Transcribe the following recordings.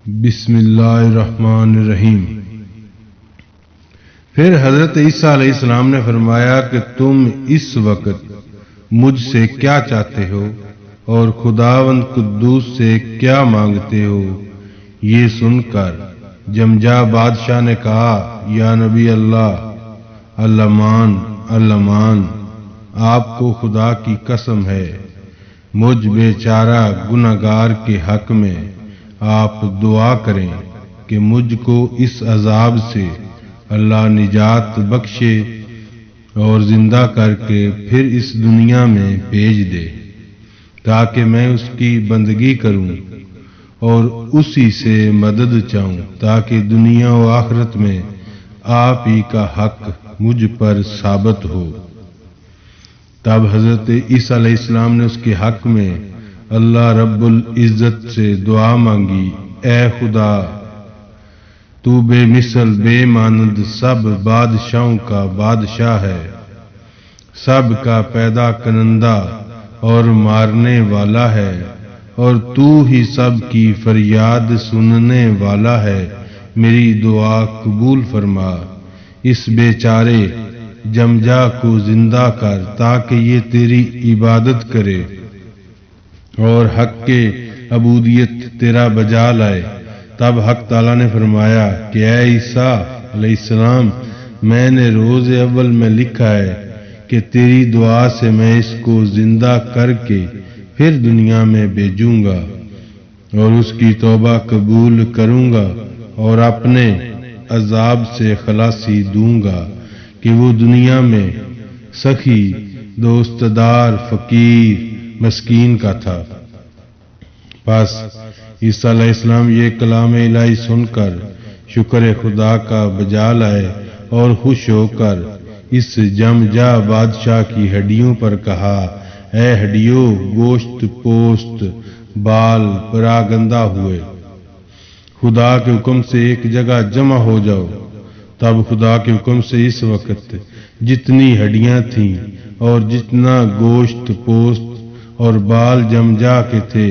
بسم اللہ الرحمن الرحیم۔ پھر حضرت عیسیٰ علیہ السلام نے فرمایا کہ تم اس وقت مجھ سے کیا چاہتے ہو اور خداوند قدوس سے کیا مانگتے ہو؟ یہ سن کر جمجا بادشاہ نے کہا، یا نبی اللہ، اللہ آپ کو خدا کی قسم ہے، مجھ بیچارہ گنہگار کے حق میں آپ دعا کریں کہ مجھ کو اس عذاب سے اللہ نجات بخشے اور زندہ کر کے پھر اس دنیا میں بھیج دے، تاکہ میں اس کی بندگی کروں اور اسی سے مدد چاہوں، تاکہ دنیا و آخرت میں آپ ہی کا حق مجھ پر ثابت ہو۔ تب حضرت عیسیٰ علیہ السلام نے اس کے حق میں اللہ رب العزت سے دعا مانگی، اے خدا، تو بے مثل بے مانند سب بادشاہوں کا بادشاہ ہے، سب کا پیدا کنندہ اور مارنے والا ہے، اور تو ہی سب کی فریاد سننے والا ہے، میری دعا قبول فرما، اس بیچارے جمجا کو زندہ کر تاکہ یہ تیری عبادت کرے اور حق کے عبودیت تیرا بجا لائے۔ تب حق تعالیٰ نے فرمایا کہ اے عیسیٰ علیہ السلام، میں نے روز اول میں لکھا ہے کہ تیری دعا سے میں اس کو زندہ کر کے پھر دنیا میں بھیجوں گا اور اس کی توبہ قبول کروں گا اور اپنے عذاب سے خلاصی دوں گا کہ وہ دنیا میں سخی، دوستدار، فقیر، مسکین کا تھا۔ بس عیسیٰ علیہ السلام یہ کلام الہی سن کر شکر خدا کا بجا لائے اور خوش ہو کر اس جمجا بادشاہ کی ہڈیوں پر کہا، اے ہڈیوں، گوشت پوست بال پراگندہ ہوئے، خدا کے حکم سے ایک جگہ جمع ہو جاؤ۔ تب خدا کے حکم سے اس وقت جتنی ہڈیاں تھیں اور جتنا گوشت پوست اور بال جمجا کے تھے،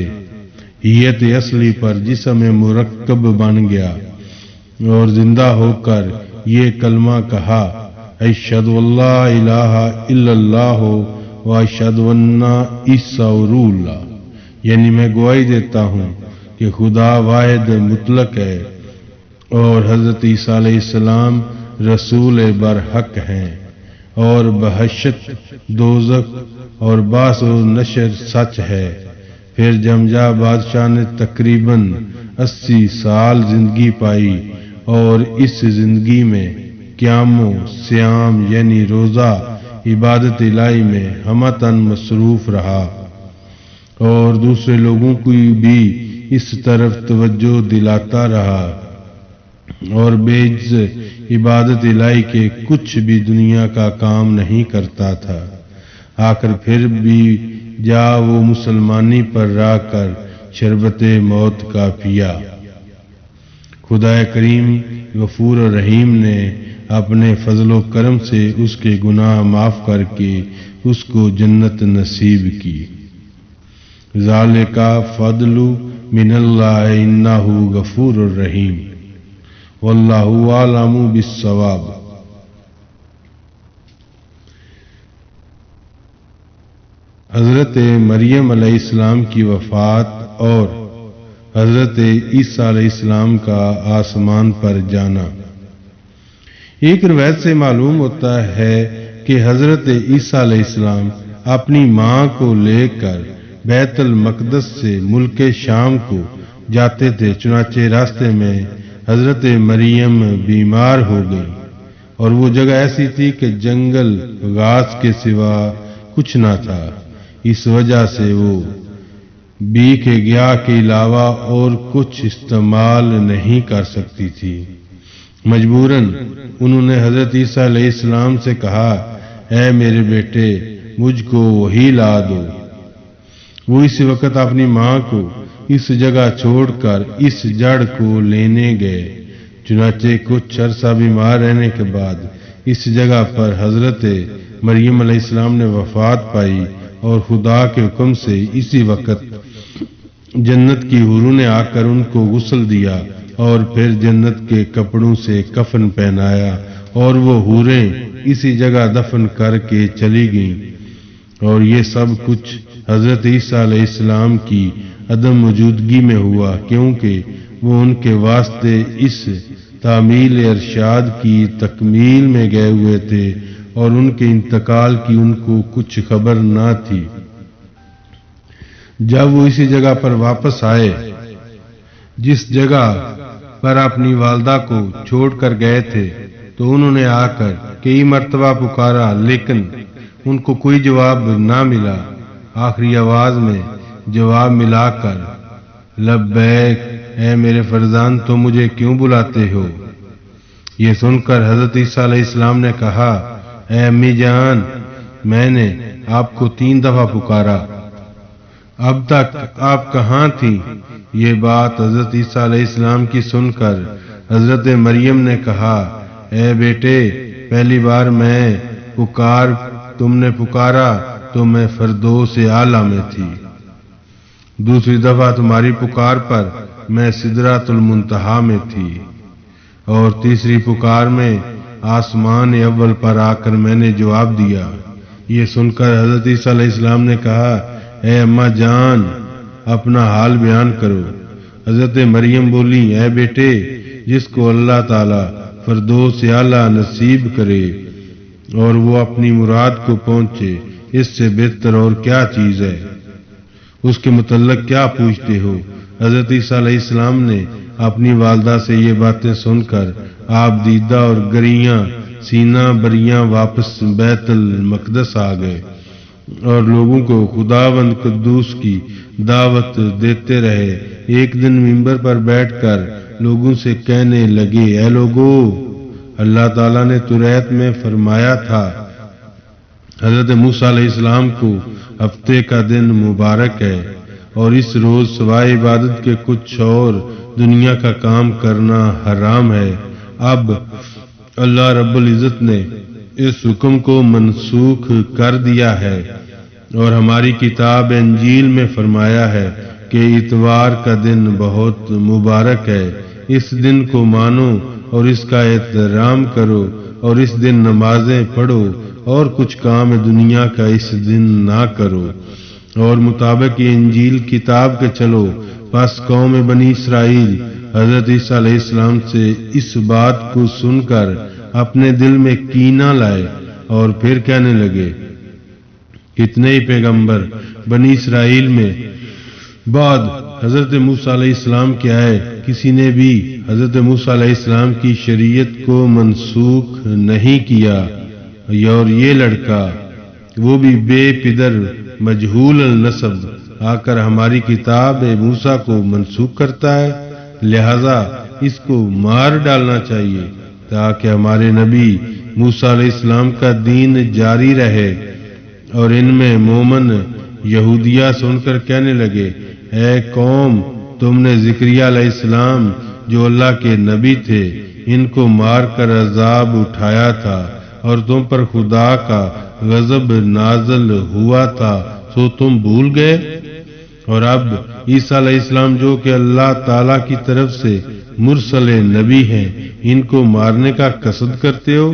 ہیئت اصلی پر جسم مرکب بن گیا اور زندہ ہو کر یہ کلمہ کہا، اشہد اللہ الہ الا اللہ و اشہد ان عیسیٰ روح اللہ، یعنی میں گواہی دیتا ہوں کہ خدا واحد مطلق ہے اور حضرت عیسیٰ علیہ السلام رسول برحق ہیں، اور بہشت، دوزخ اور بعث و نشر سچ ہے۔ پھر جمجا بادشاہ نے تقریباً 80 سال زندگی پائی اور اس زندگی میں قیام و صیام یعنی روزہ عبادت الہی میں ہمتاً مصروف رہا اور دوسرے لوگوں کو بھی اس طرف توجہ دلاتا رہا اور بیجز عبادت الہی کے کچھ بھی دنیا کا کام نہیں کرتا تھا۔ آخر پھر بھی جا وہ مسلمانی پر رہ کر شربت موت کا پیا۔ خدا کریم غفور و رحیم نے اپنے فضل و کرم سے اس کے گناہ معاف کر کے اس کو جنت نصیب کی۔ ذالک فضل من اللہ انہ غفور الرحیم واللہ عالم بالصواب۔ حضرت مریم علیہ السلام کی وفات اور حضرت عیسیٰ علیہ السلام کا آسمان پر جانا۔ ایک روایت سے معلوم ہوتا ہے کہ حضرت عیسیٰ علیہ السلام اپنی ماں کو لے کر بیت المقدس سے ملک شام کو جاتے تھے، چنانچہ راستے میں حضرت مریم بیمار ہو گئی اور وہ جگہ ایسی تھی کہ جنگل گھاس کے سوا کچھ نہ تھا، اس وجہ سے وہ بیک گیا کے علاوہ اور کچھ استعمال نہیں کر سکتی تھی۔ مجبوراً انہوں نے حضرت عیسیٰ علیہ السلام سے کہا، اے میرے بیٹے، مجھ کو وہی لا دو۔ وہ اس وقت اپنی ماں کو اس جگہ چھوڑ کر اس جڑ کو لینے گئے، چنانچہ کچھ عرصہ بیمار رہنے کے بعد اس جگہ پر حضرت مریم علیہ السلام نے وفات پائی اور خدا کے حکم سے اسی وقت جنت کی حوروں نے آ کر ان کو غسل دیا اور پھر جنت کے کپڑوں سے کفن پہنایا، اور وہ حوریں اسی جگہ دفن کر کے چلی گئیں۔ اور یہ سب کچھ حضرت عیسیٰ علیہ السلام کی عدم موجودگی میں ہوا، کیونکہ وہ ان کے واسطے اس تعمیل ارشاد کی تکمیل میں گئے ہوئے تھے اور ان کے انتقال کی ان کو کچھ خبر نہ تھی۔ جب وہ اسی جگہ پر واپس آئے جس جگہ پر اپنی والدہ کو چھوڑ کر گئے تھے، تو انہوں نے آ کر کئی مرتبہ پکارا، لیکن ان کو کوئی جواب نہ ملا۔ آخری آواز میں جواب ملا کر، لبیک اے میرے فرزند، تو مجھے کیوں بلاتے ہو؟ یہ سن کر حضرت عیسیٰ علیہ السلام نے کہا، اے امی جان، میں نے آپ کو 3 دفعہ پکارا، اب تک آپ کہاں تھیں؟ یہ بات حضرت عیسیٰ علیہ السلام کی سن کر حضرت مریم نے کہا، اے بیٹے، پہلی بار تم نے پکارا تو میں فردوس اعلیٰ میں تھی، دوسری دفعہ تمہاری پکار پر میں سدرۃ المنتہا میں تھی، اور تیسری پکار میں آسمان اول پر آ کر میں نے جواب دیا۔ یہ سن کر حضرت عیسیٰ علیہ السلام نے کہا، اے اماں جان، اپنا حال بیان کرو۔ حضرت مریم بولی، اے بیٹے، جس کو اللہ تعالی فردوس اعلیٰ نصیب کرے اور وہ اپنی مراد کو پہنچے، اس سے بہتر اور کیا چیز ہے؟ اس کے متعلق کیا پوچھتے ہو؟ حضرت عیسیٰ علیہ السلام نے اپنی والدہ سے یہ باتیں سن کر آپ دیدہ اور گریاں سینہ بریاں واپس بیت المقدس آ گئے اور لوگوں کو خداوند قدوس کی دعوت دیتے رہے۔ ایک دن منبر پر بیٹھ کر لوگوں سے کہنے لگے، اے لوگو، اللہ تعالیٰ نے توریت میں فرمایا تھا حضرت موسیٰ علیہ السلام کو ہفتے کا دن مبارک ہے اور اس روز سوائے عبادت کے کچھ اور دنیا کا کام کرنا حرام ہے۔ اب اللہ رب العزت نے اس حکم کو منسوخ کر دیا ہے اور ہماری کتاب انجیل میں فرمایا ہے کہ اتوار کا دن بہت مبارک ہے، اس دن کو مانو اور اس کا احترام کرو اور اس دن نمازیں پڑھو اور کچھ کام دنیا کا اس دن نہ کرو، اور مطابق انجیل کتاب کے چلو۔ پس قوم بنی اسرائیل حضرت عیسیٰ علیہ السلام سے اس بات کو سن کر اپنے دل میں کینہ لائے اور پھر کہنے لگے، کتنے ہی پیغمبر بنی اسرائیل میں بعد حضرت موسیٰ علیہ السلام کے آئے، کسی نے بھی حضرت موسیٰ علیہ السلام کی شریعت کو منسوخ نہیں کیا، اور یہ لڑکا، وہ بھی بے پدر مجہول النسب، آ کر ہماری کتاب موسیٰ کو منسوخ کرتا ہے، لہذا اس کو مار ڈالنا چاہیے تاکہ ہمارے نبی موسیٰ علیہ السلام کا دین جاری رہے۔ اور ان میں مومن یہودیہ سن کر کہنے لگے، اے قوم، تم نے زکریا علیہ السلام جو اللہ کے نبی تھے، ان کو مار کر عذاب اٹھایا تھا اور تم پر خدا کا غضب نازل ہوا تھا، سو تم بھول گئے؟ اور اب عیسیٰ علیہ السلام جو کہ اللہ تعالیٰ کی طرف سے مرسل نبی ہیں، ان کو مارنے کا قصد کرتے ہو؟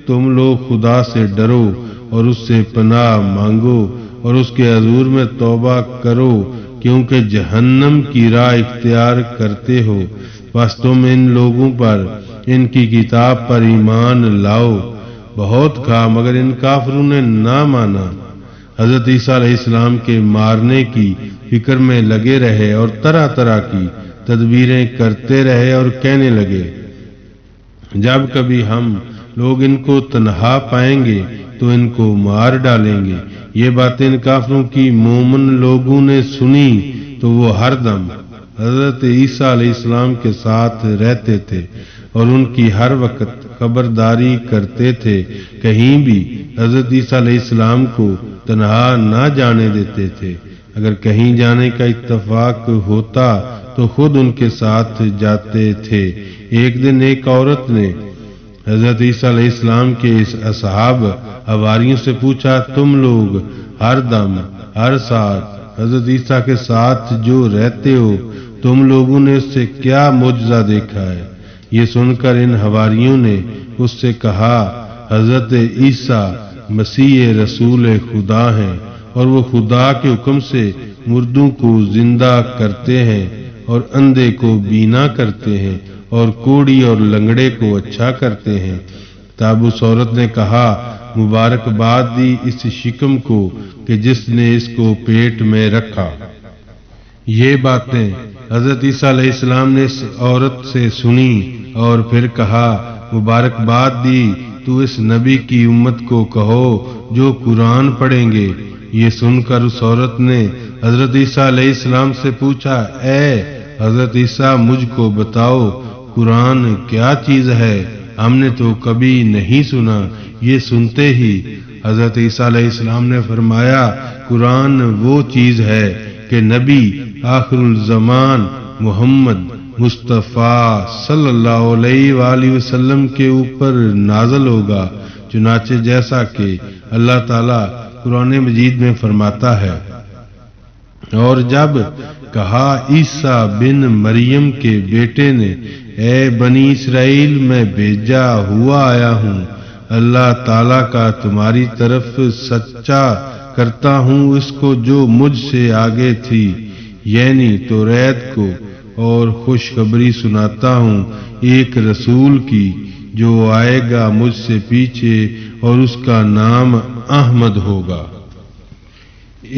تم لوگ خدا سے ڈرو اور اس سے پناہ مانگو اور اس کے حضور میں توبہ کرو، کیونکہ جہنم کی راہ اختیار کرتے ہو۔ بس تم ان لوگوں پر ان کی کتاب پر ایمان لاؤ۔ بہت کہا مگر ان کافروں نے نہ مانا۔ حضرت عیسیٰ علیہ السلام کے مارنے کی فکر میں لگے رہے اور طرح طرح کی تدبیریں کرتے رہے اور کہنے لگے، جب کبھی ہم لوگ ان کو تنہا پائیں گے تو ان کو مار ڈالیں گے۔ یہ باتیں ان کافروں کی مومن لوگوں نے سنی تو وہ ہر دم حضرت عیسیٰ علیہ السلام کے ساتھ رہتے تھے اور ان کی ہر وقت خبرداری کرتے تھے، کہیں بھی حضرت عیسیٰ علیہ السلام کو تنہا نہ جانے دیتے تھے۔ اگر کہیں جانے کا اتفاق ہوتا تو خود ان کے ساتھ جاتے تھے۔ ایک دن ایک عورت نے حضرت عیسیٰ علیہ السلام کے اصحاب حواریوں سے پوچھا، تم لوگ ہر دم، ہر ساتھ، حضرت عیسیٰ کے ساتھ جو رہتے ہو تم لوگوں نے اس سے کیا معجزہ دیکھا ہے؟ یہ سن کر ان حواریوں نے اس سے کہا، حضرت عیسیٰ مسیح رسول خدا ہیں اور وہ خدا کے حکم سے مردوں کو زندہ کرتے ہیں اور اندھے کو بینا کرتے ہیں اور کوڑی اور لنگڑے کو اچھا کرتے ہیں۔ تب اس عورت نے کہا، مبارکباد دی اس شکم کو کہ جس نے اس کو پیٹ میں رکھا۔ یہ باتیں حضرت عیسیٰ علیہ السلام نے اس عورت سے سنی اور پھر کہا، مبارکباد دی تو اس نبی کی امت کو کہو جو قرآن پڑھیں گے۔ یہ سن کر اس عورت نے حضرت عیسیٰ علیہ السلام سے پوچھا، اے حضرت عیسیٰ مجھ کو بتاؤ قرآن کیا چیز ہے؟ ہم نے تو کبھی نہیں سنا۔ یہ سنتے ہی حضرت عیسیٰ علیہ السلام نے فرمایا، قرآن وہ چیز ہے کہ نبی آخر الزمان محمد مصطفیٰ صلی اللہ علیہ وآلہ وسلم کے اوپر نازل ہوگا، چنانچہ جیسا کہ اللہ تعالیٰ قرآن مجید میں فرماتا ہے، اور جب کہا عیسیٰ بن مریم کے بیٹے نے، اے بنی اسرائیل میں بھیجا ہوا آیا ہوں، اللہ تعالیٰ کا تمہاری طرف سچا کرتا ہوں اس کو جو مجھ سے آگے تھی، یعنی توریت کو، اور خوشخبری سناتا ہوں ایک رسول کی جو آئے گا مجھ سے پیچھے اور اس کا نام احمد ہوگا۔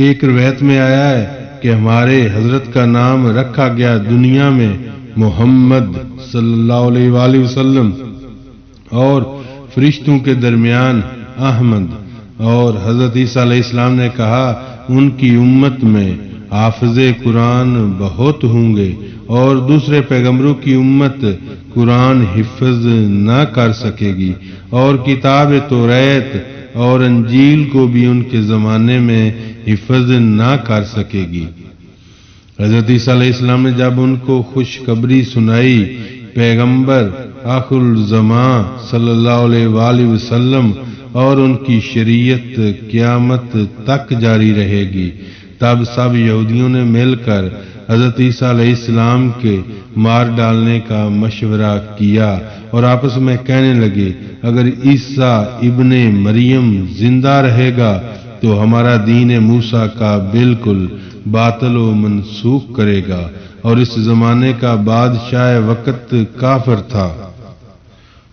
ایک روایت میں آیا ہے کہ ہمارے حضرت کا نام رکھا گیا دنیا میں محمد صلی اللہ علیہ وآلہ وسلم اور فرشتوں کے درمیان احمد، اور حضرت عیسیٰ علیہ السلام نے کہا ان کی امت میں حافظ قرآن بہت ہوں گے اور دوسرے پیغمبروں کی امت قرآن حفظ نہ کر سکے گی، اور کتاب توریت اور انجیل کو بھی ان کے زمانے میں حفظ نہ کر سکے گی۔ حضرت عیسیٰ علیہ السلام نے جب ان کو خوشخبری سنائی، پیغمبر آخر الزمان صلی اللہ علیہ وآلہ وسلم اور ان کی شریعت قیامت تک جاری رہے گی، تب سب یہودیوں نے مل کر حضرت عیسیٰ علیہ السلام کے مار ڈالنے کا مشورہ کیا اور آپس میں کہنے لگے، اگر عیسیٰ ابن مریم زندہ رہے گا تو ہمارا دین موسیٰ کا بالکل باطل و منسوخ کرے گا، اور اس زمانے کا بادشاہ وقت کافر تھا۔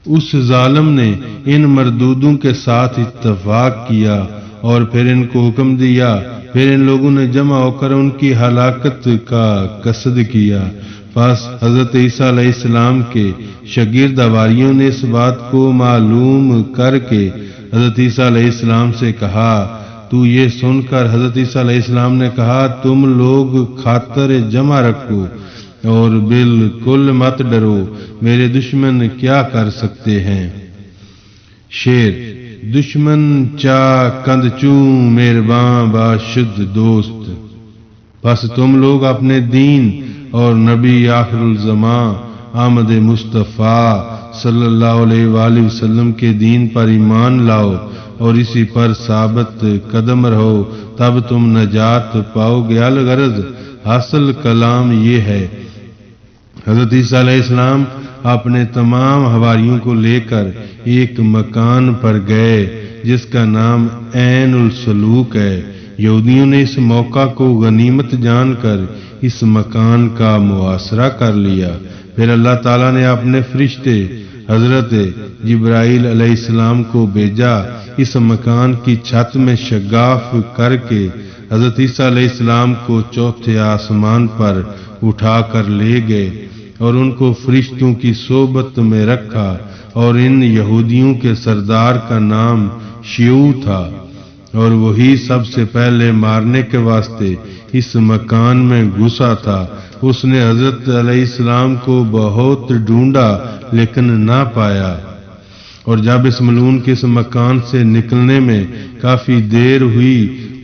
اس ظالم نے ان مردودوں کے ساتھ اتفاق کیا اور پھر ان کو حکم دیا، پھر ان لوگوں نے جمع ہو کر ان کی ہلاکت کا قصد کیا۔ پس حضرت عیسیٰ علیہ السلام کے شاگرد حواریوں نے اس بات کو معلوم کر کے حضرت عیسیٰ علیہ السلام سے کہا، تو یہ سن کر حضرت عیسیٰ علیہ السلام نے کہا، تم لوگ خاطر جمع رکھو اور بالکل مت ڈرو، میرے دشمن کیا کر سکتے ہیں۔ شعر: دشمن چا کند چوں مہرباں باشد دوست، پس تم لوگ اپنے دین اور نبی آخر الزمان آمد مصطفیٰ صلی اللہ علیہ وآلہ وسلم کے دین پر ایمان لاؤ اور اسی پر ثابت قدم رہو، تب تم نجات پاؤ گے۔ الغرض حاصل کلام یہ ہے، حضرت عیسیٰ علیہ السلام اپنے تمام حواریوں کو لے کر ایک مکان پر گئے جس کا نام عین السلوک ہے۔ یہودیوں نے اس موقع کو غنیمت جان کر اس مکان کا محاصرہ کر لیا۔ پھر اللہ تعالیٰ نے اپنے فرشتے حضرت جبرائیل علیہ السلام کو بھیجا، اس مکان کی چھت میں شگاف کر کے حضرت عیسیٰ علیہ السلام کو چوتھے آسمان پر اٹھا کر لے گئے اور ان کو فرشتوں کی صحبت میں رکھا، اور ان یہودیوں کے سردار کا نام شیعو تھا، اور وہی سب سے پہلے مارنے کے واسطے اس مکان میں گھسا تھا۔ اس نے حضرت علیہ السلام کو بہت ڈھونڈا لیکن نہ پایا، اور جب اس ملعون کے اس مکان سے نکلنے میں کافی دیر ہوئی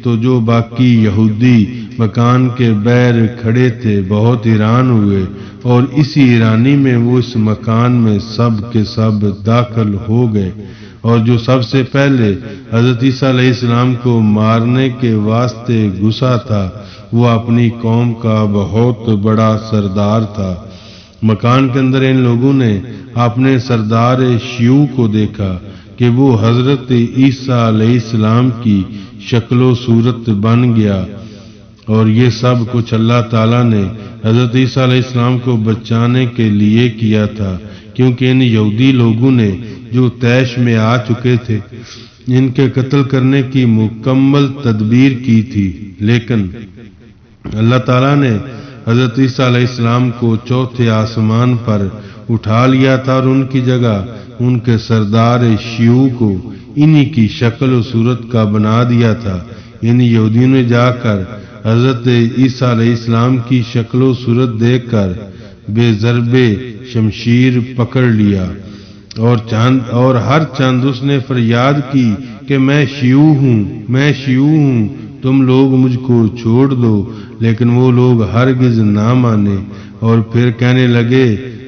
تو جو باقی یہودی مکان کے بیر کھڑے تھے بہت حیران ہوئے، اور اسی حیرانی میں وہ اس مکان میں سب کے سب داخل ہو گئے۔ اور جو سب سے پہلے حضرت عیسیٰ علیہ السلام کو مارنے کے واسطے گھسا تھا وہ اپنی قوم کا بہت بڑا سردار تھا۔ مکان کے اندر ان لوگوں نے اپنے سردار شیوع کو دیکھا کہ وہ حضرت عیسیٰ علیہ السلام کی شکل و صورت بن گیا، اور یہ سب کچھ اللہ تعالیٰ نے حضرت عیسیٰ علیہ السلام کو بچانے کے لیے کیا تھا، کیونکہ ان یہودی لوگوں نے جو طیش میں آ چکے تھے ان کے قتل کرنے کی مکمل تدبیر کی تھی، لیکن اللہ تعالیٰ نے حضرت عیسیٰ علیہ السلام کو چوتھے آسمان پر اٹھا لیا تھا اور ان کی جگہ ان کے سردار شیوع کو انہی کی شکل و صورت کا بنا دیا تھا۔ ان یہودیوں نے جا کر حضرت عیسیٰ علیہ السلام کی شکل و صورت دیکھ کر بے ضرب شمشیر پکڑ لیا، اور ہر چند اس نے فریاد کی کہ میں شیوع ہوں، تم لوگ مجھ کو چھوڑ دو، لیکن وہ لوگ ہرگز نہ مانے، اور پھر کہنے لگے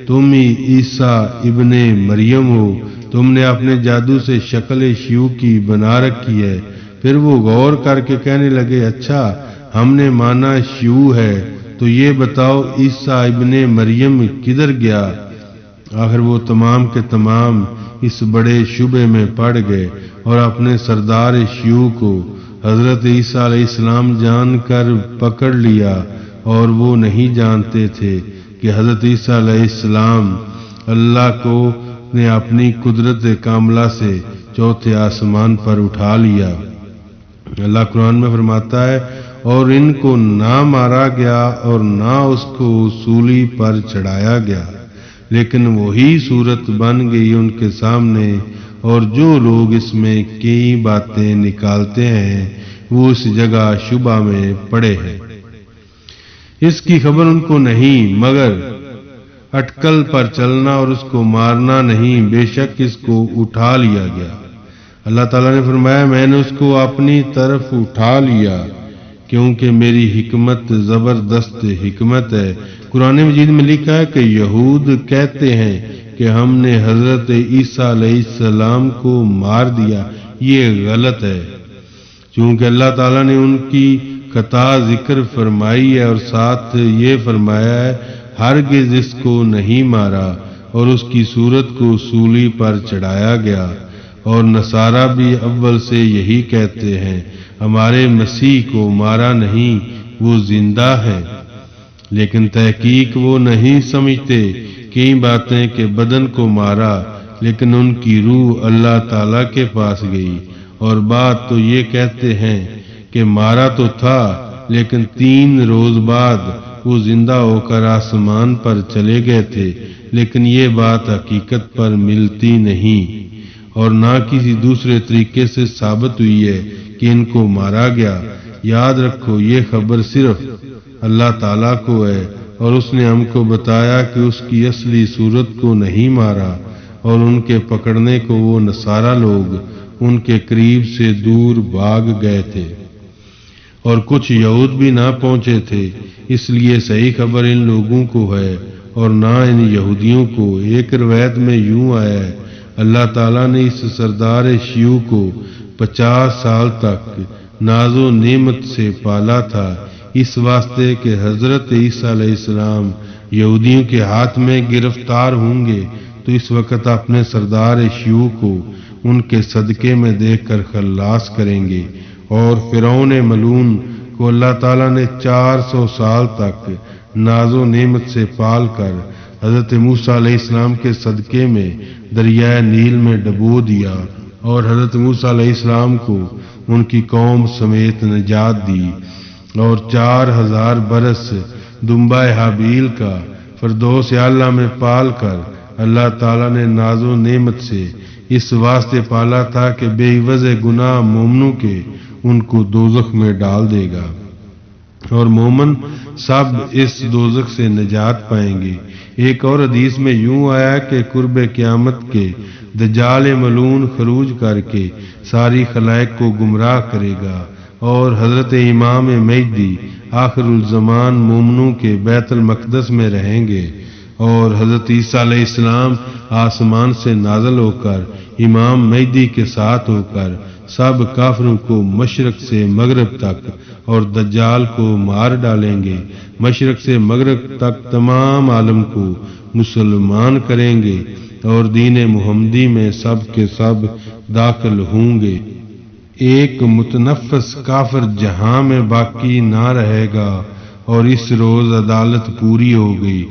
تم ہی عیسیٰ ابن مریم ہو، تم نے اپنے جادو سے شکل شیوع کی بنا رکھی ہے۔ پھر وہ غور کر کے کہنے لگے اچھا ہم نے مانا شیوع ہے، تو یہ بتاؤ عیسیٰ ابن مریم کدھر گیا؟ آخر وہ تمام کے تمام اس بڑے شبے میں پڑ گئے اور اپنے سردار شیوع کو حضرت عیسیٰ علیہ السلام جان کر پکڑ لیا، اور وہ نہیں جانتے تھے کہ حضرت عیسیٰ علیہ السلام اللہ کو نے اپنی قدرت کاملہ سے چوتھے آسمان پر اٹھا لیا۔ اللہ قرآن میں فرماتا ہے اور ان کو نہ مارا گیا اور نہ اس کو سولی پر چڑھایا گیا، لیکن وہی صورت بن گئی ان کے سامنے، اور جو لوگ اس میں کئی باتیں نکالتے ہیں وہ اس جگہ شبہ میں پڑے ہیں۔ اس کی خبر ان کو نہیں مگر اٹکل پر چلنا اور اس کو مارنا نہیں، بے شک اس کو اٹھا لیا گیا۔ اللہ تعالیٰ نے فرمایا میں نے اس کو اپنی طرف اٹھا لیا کیونکہ میری حکمت زبردست حکمت ہے۔ قرآن مجید میں لکھا ہے کہ یہود کہتے ہیں کہ ہم نے حضرت عیسیٰ علیہ السلام کو مار دیا، یہ غلط ہے، چونکہ اللہ تعالیٰ نے ان کی قطع ذکر فرمائی ہے اور ساتھ یہ فرمایا ہے ہرگز اس کو نہیں مارا، اور اس کی صورت کو سولی پر چڑھایا گیا۔ اور نصارہ بھی اول سے یہی کہتے ہیں ہمارے مسیح کو مارا نہیں، وہ زندہ ہے، لیکن تحقیق وہ نہیں سمجھتے کئی باتیں کہ بدن کو مارا، لیکن ان کی روح اللہ تعالیٰ کے پاس گئی، اور بات تو یہ کہتے ہیں کہ مارا تو تھا لیکن 3 روز بعد وہ زندہ ہو کر آسمان پر چلے گئے تھے، لیکن یہ بات حقیقت پر ملتی نہیں اور نہ کسی دوسرے طریقے سے ثابت ہوئی ہے کہ ان کو مارا گیا۔ یاد رکھو یہ خبر صرف اللہ تعالیٰ کو ہے، اور اس نے ہم کو بتایا کہ اس کی اصلی صورت کو نہیں مارا، اور ان کے پکڑنے کو وہ نصارہ لوگ ان کے قریب سے دور بھاگ گئے تھے، اور کچھ یہود بھی نہ پہنچے تھے، اس لیے صحیح خبر ان لوگوں کو ہے اور نہ ان یہودیوں کو۔ ایک روایت میں یوں آیا ہے اللہ تعالیٰ نے اس سردار شیوع کو 50 سال تک ناز و نعمت سے پالا تھا، اس واسطے کہ حضرت عیسیٰ علیہ السلام یہودیوں کے ہاتھ میں گرفتار ہوں گے تو اس وقت اپنے سردار شیوع کو ان کے صدقے میں دیکھ کر خلاص کریں گے۔ اور فرعون ملعون کو اللہ تعالیٰ نے 400 سال تک ناز و نعمت سے پال کر حضرت موسیٰ علیہ السلام کے صدقے میں دریائے نیل میں ڈبو دیا، اور حضرت موسیٰ علیہ السلام کو ان کی قوم سمیت نجات دی، اور 4000 برس دمبا حابیل کا فردوس اعلیٰ میں پال کر اللہ تعالیٰ نے ناز و نعمت سے اس واسطے پالا تھا کہ بے عوض گناہ مومنوں کے ان کو دوزخ میں ڈال دے گا، اور مومن سب اس دوزخ سے نجات پائیں گے۔ ایک اور حدیث میں یوں آیا کہ قرب قیامت کے دجال ملعون خروج کر کے ساری خلائق کو گمراہ کرے گا، اور حضرت امام مہدی آخر الزمان مومنوں کے بیت المقدس میں رہیں گے، اور حضرت عیسیٰ علیہ السلام آسمان سے نازل ہو کر امام مہدی کے ساتھ ہو کر سب کافروں کو مشرق سے مغرب تک اور دجال کو مار ڈالیں گے، مشرق سے مغرب تک تمام عالم کو مسلمان کریں گے اور دین محمدی میں سب کے سب داخل ہوں گے۔ ایک متنفس کافر جہاں میں باقی نہ رہے گا، اور اس روز عدالت پوری ہو گئی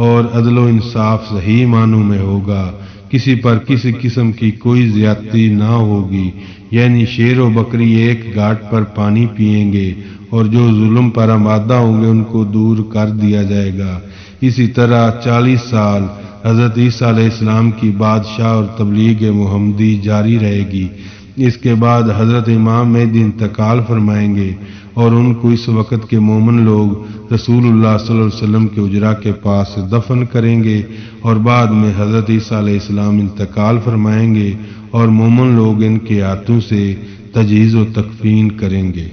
اور عدل و انصاف صحیح معنوں میں ہوگا، کسی پر کسی قسم کی کوئی زیادتی نہ ہوگی، یعنی شیر و بکری ایک گھاٹ پر پانی پئیں گے اور جو ظلم پر آمادہ ہوں گے ان کو دور کر دیا جائے گا۔ اسی طرح 40 سال حضرت عیسیٰ علیہ السلام کی بادشاہ اور تبلیغ محمدی جاری رہے گی۔ اس کے بعد حضرت امام مہدی انتقال فرمائیں گے اور ان کو اس وقت کے مومن لوگ رسول اللہ صلی اللہ علیہ وسلم کے حجرہ کے پاس دفن کریں گے، اور بعد میں حضرت عیسیٰ علیہ السلام انتقال فرمائیں گے اور مومن لوگ ان کے ہاتھوں سے تجہیز و تکفین کریں گے۔